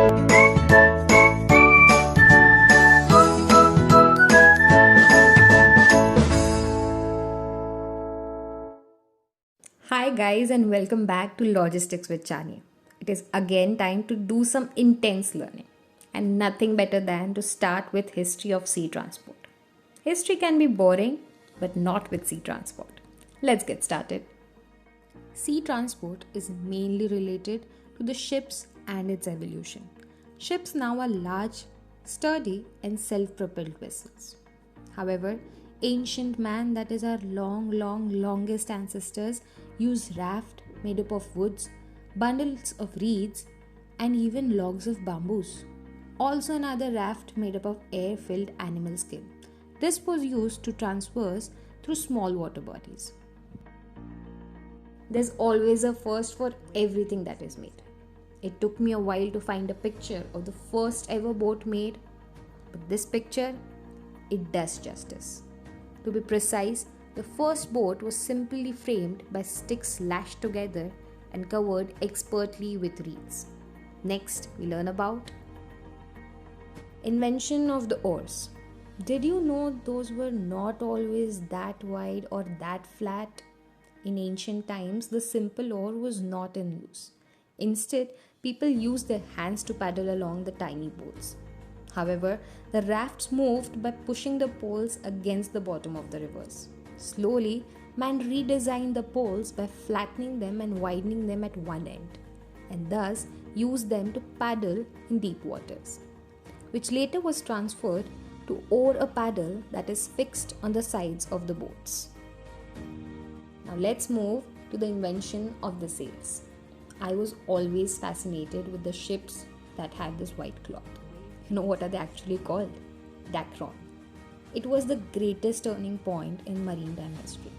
Hi, guys, and welcome back to Logistics with Chani. It is again time to do some intense learning, and nothing better than to start with history of sea transport. History can be boring, but not with sea transport. Let's get started. Sea transport is mainly related to the ships and its evolution. Ships now are large, sturdy, and self propelled vessels. However, ancient man, that is our longest ancestors, used raft made up of woods, bundles of reeds, and even logs of bamboos. Also, another raft made up of air filled animal skin. This was used to transverse through small water bodies. There's always a first for everything that is made. It took me a while to find a picture of the first ever boat made, but this picture, it does justice. To be precise, the first boat was simply framed by sticks lashed together and covered expertly with reeds. Next, we learn about invention of the oars. Did you know those were not always that wide or that flat? In ancient times, the simple oar was not in use. Instead, people used their hands to paddle along the tiny boats. However, the rafts moved by pushing the poles against the bottom of the rivers. Slowly, man redesigned the poles by flattening them and widening them at one end, and thus used them to paddle in deep waters, which later was transferred to oar a paddle that is fixed on the sides of the boats. Now let's move to the invention of the sails. I was always fascinated with the ships that had this white cloth. You know what are they actually called? Dacron. It was the greatest turning point in maritime history.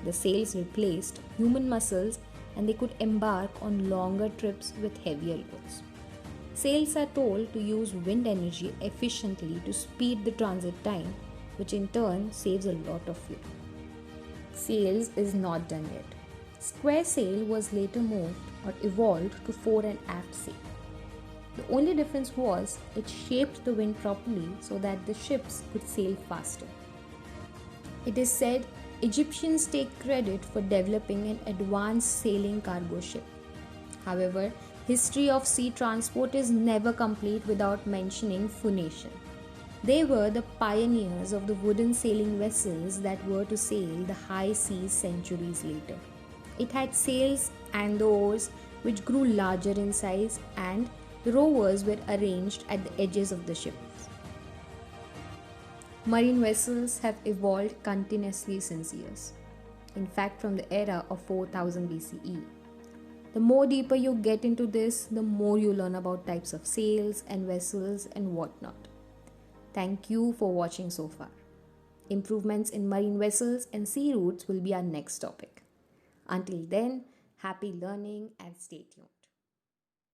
The sails replaced human muscles and they could embark on longer trips with heavier loads. Sails are told to use wind energy efficiently to speed the transit time, which in turn saves a lot of fuel. Sails is not done yet. Square sail was later moved or evolved to fore and aft sail. The only difference was it shaped the wind properly so that the ships could sail faster. It is said Egyptians take credit for developing an advanced sailing cargo ship. However, history of sea transport is never complete without mentioning Phoenician. They were the pioneers of the wooden sailing vessels that were to sail the high seas centuries later. It had sails and the oars which grew larger in size, and the rowers were arranged at the edges of the ships. Marine vessels have evolved continuously since years. In fact, from the era of 4000 BCE. The more deeper you get into this, the more you learn about types of sails and vessels and whatnot. Thank you for watching so far. Improvements in marine vessels and sea routes will be our next topic. Until then, happy learning and stay tuned.